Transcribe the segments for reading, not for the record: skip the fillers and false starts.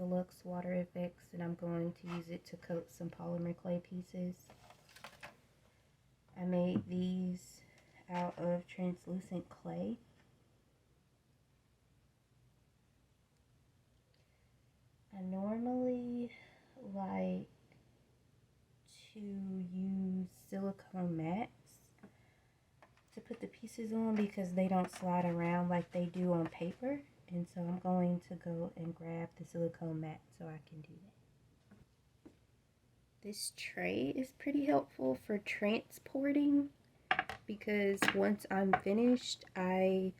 the Luxe Water FX, and I'm going to use it to coat some polymer clay pieces. I made these out of translucent clay. I normally like to use silicone mats to put the pieces on because they don't slide around like they do on paper. And so I'm going to go and grab the silicone mat so I can do that. This tray is pretty helpful for transporting because once I'm finished, I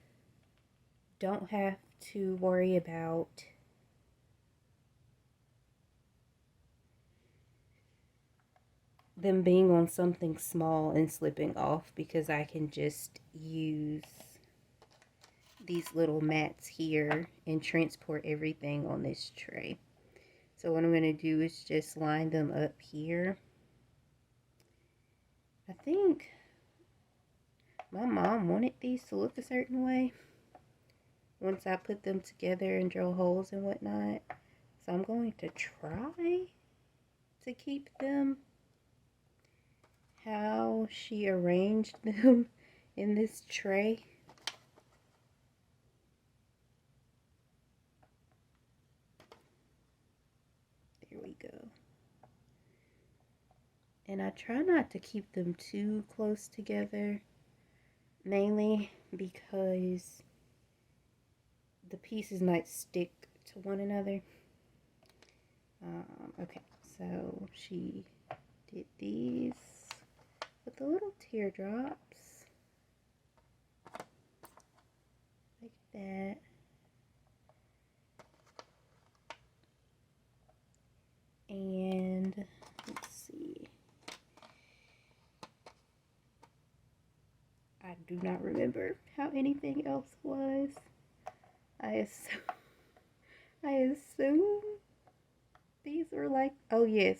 don't have to worry about them being on something small and slipping off, because I can just use these little mats here and transport everything on this tray. So what I'm going to do is just line them up here. I think my mom wanted these to look a certain way once I put them together and drill holes and whatnot. So I'm going to try to keep them how she arranged them in this tray. There we go. And I try not to keep them too close together, mainly because the pieces might stick to one another. Okay, so she did these with the little teardrops, like that. And let's see, I do not remember how anything else was. I assume these were like, oh yes,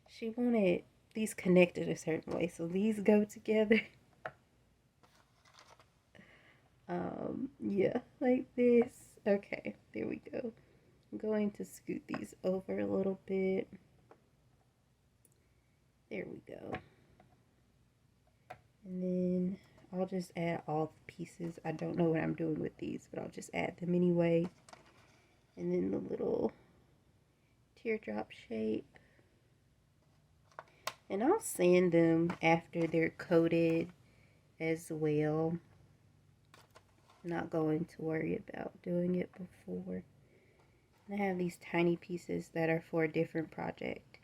she wanted these connected a certain way, so these go together. Yeah, like this. Okay, there we go. I'm going to scoot these over a little bit. There we go. And then I'll just add all the pieces. I don't know what I'm doing with these, but I'll just add them anyway. And then the little teardrop shape. And I'll sand them after they're coated as well. I'm not going to worry about doing it before. And I have these tiny pieces that are for a different project.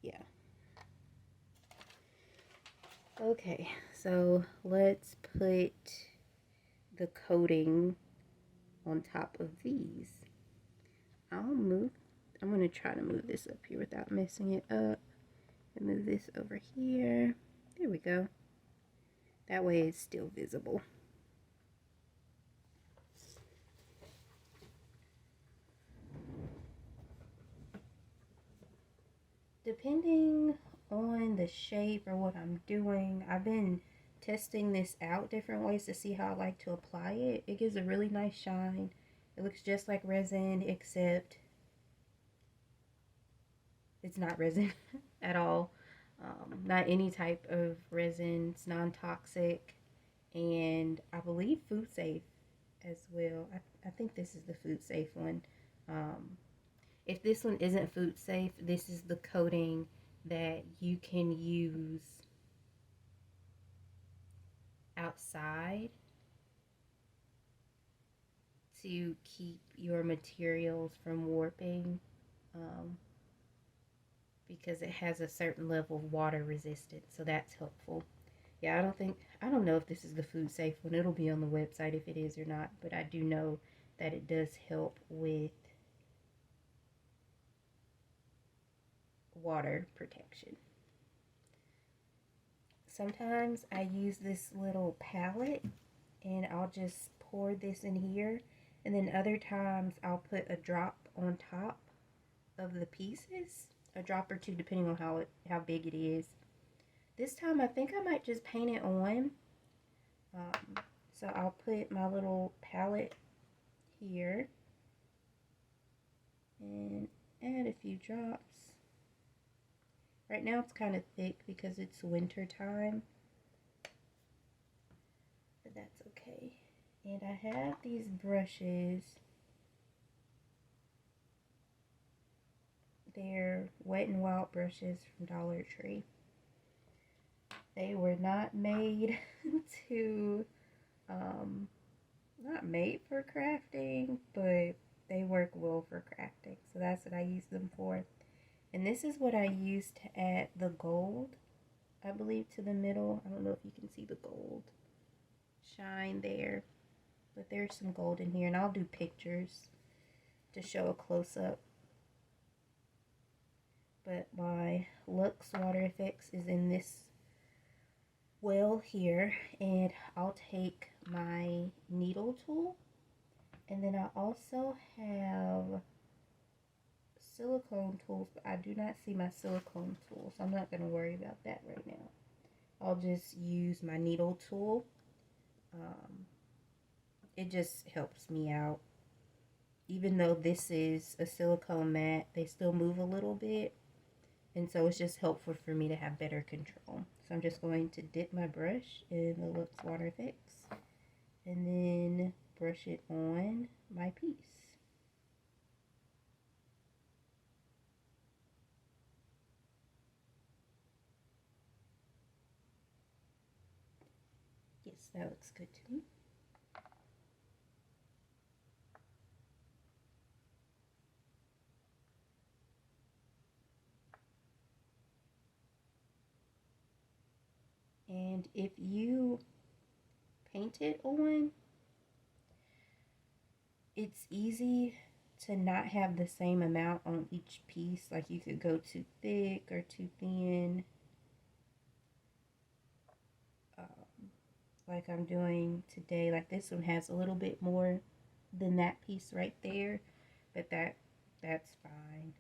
Yeah. Okay, so let's put the coating on top of these. I'm going to try to move this up here without messing it up. And move this over here. There we go. That way it's still visible. Depending on the shape or what I'm doing, I've been testing this out different ways to see how I like to apply it. It gives a really nice shine. It looks just like resin, except it's not resin at all. Not any type of resin. It's non-toxic, and I believe food safe as well. I think this is the food safe one. If this one isn't food safe, this is the coating that you can use outside to keep your materials from warping, because it has a certain level of water resistance, so that's helpful. Yeah, I don't know if this is the food safe one. It'll be on the website if it is or not, but I do know that it does help with water protection. Sometimes I use this little palette and I'll just pour this in here, and then other times I'll put a drop on top of the pieces, a drop or two depending on how big it is. This time I think I might just paint it on. So I'll put my little palette here and add a few drops. Right now it's kind of thick because it's winter time, but that's okay. And I have these brushes. They're Wet n Wild brushes from Dollar Tree. They were not made to, not made for crafting, but they work well for crafting. So that's what I use them for. And this is what I use to add the gold, I believe, to the middle. I don't know if you can see the gold shine there, but there's some gold in here, and I'll do pictures to show a close-up. But my Luxe Water FX is in this well here, and I'll take my needle tool, and then I also have silicone tools, but I do not see my silicone tool, so I'm not going to worry about that right now. I'll just use my needle tool. It just helps me out. Even though this is a silicone mat, they still move a little bit, and so it's just helpful for me to have better control. So I'm just going to dip my brush in the Luxe Water FX and then brush it on my piece. Yes, that looks good to me. And if you paint it on, it's easy to not have the same amount on each piece. Like you could go too thick or too thin. Like I'm doing today. Like this one has a little bit more than that piece right there, but that's fine.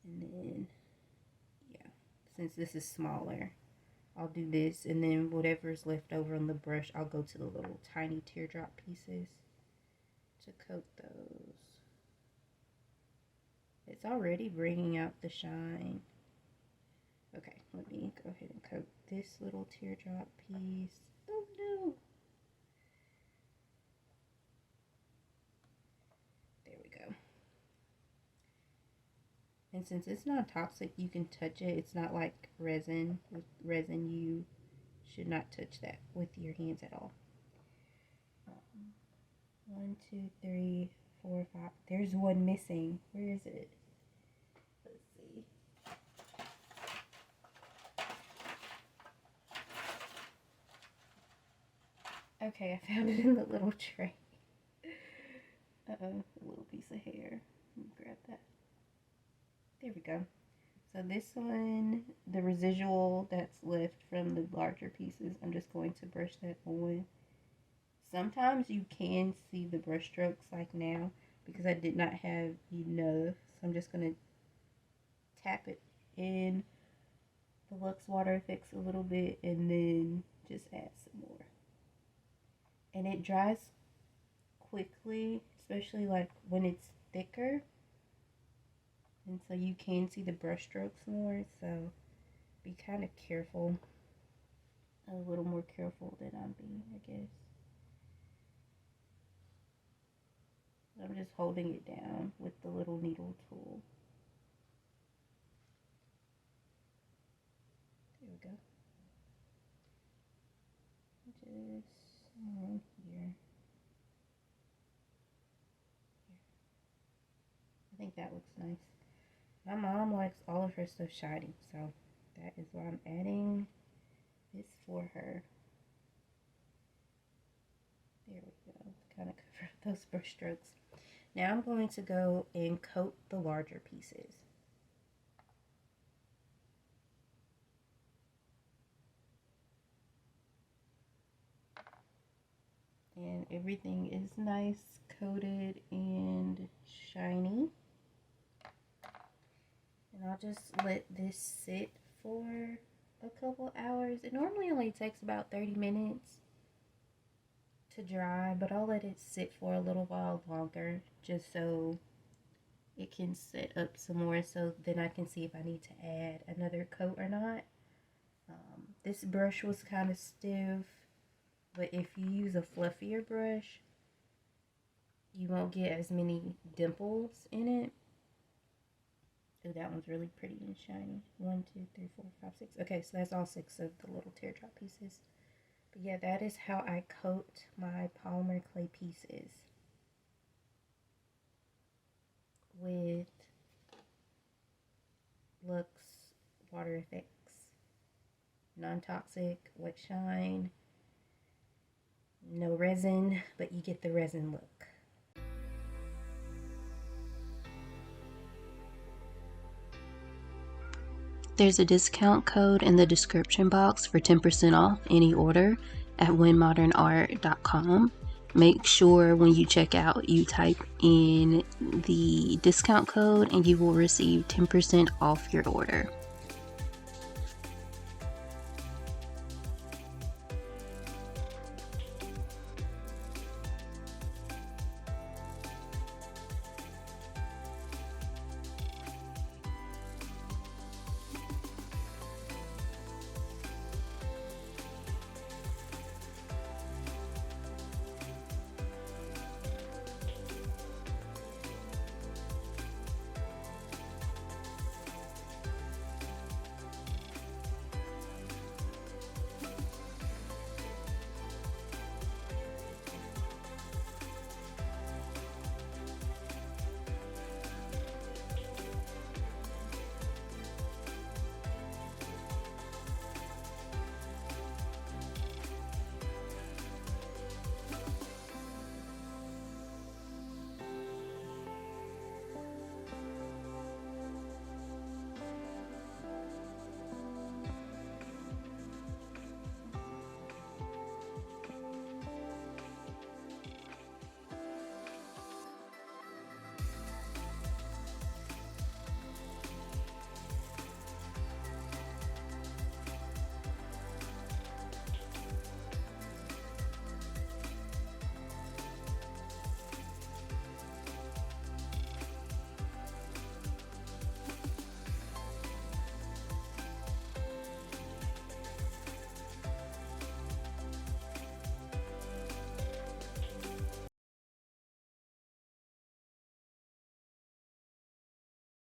And then, yeah, since this is smaller, I'll do this, and then whatever's left over on the brush, I'll go to the little tiny teardrop pieces to coat those. It's already bringing out the shine. Okay, let me go ahead and coat this little teardrop piece. Oh no! There we go. And since it's not toxic, you can touch it. It's not like resin. With resin, you should not touch that with your hands at all. 1, 2, 3, 4, 5. There's one missing. Where is it? Let's see. Okay, I found it in the little tray. Uh-oh, a little piece of hair. Let me grab that. There we go. So this one, the residual that's left from the larger pieces, I'm just going to brush that on. Sometimes you can see the brush strokes like now because I did not have enough. So I'm just going to tap it in the Luxe Water FX a little bit and then just add some more. And it dries quickly, especially like when it's thicker. And so you can see the brush strokes more, so be kind of careful. A little more careful than I'm being, I guess. I'm just holding it down with the little needle tool. There we go. Just around here. I think that looks nice. My mom likes all of her stuff shiny, so that is why I'm adding this for her. There we go. Kind of cover up those brush strokes. Now I'm going to go and coat the larger pieces. And everything is nice, coated, and shiny. And I'll just let this sit for a couple hours. It normally only takes about 30 minutes. to dry, but I'll let it sit for a little while longer just so it can set up some more, so then I can see if I need to add another coat or not. This brush was kind of stiff, but if you use a fluffier brush, you won't get as many dimples in it. Oh, that one's really pretty and shiny. 1, 2, 3, 4, 5, 6. Okay, so that's all 6 of the little teardrop pieces. But yeah, that is how I coat my polymer clay pieces with Luxe Water FX. Non-toxic, wet shine, no resin, but you get the resin look. There's a discount code in the description box for 10% off any order at whenmodernart.com. Make sure when you check out you type in the discount code and you will receive 10% off your order.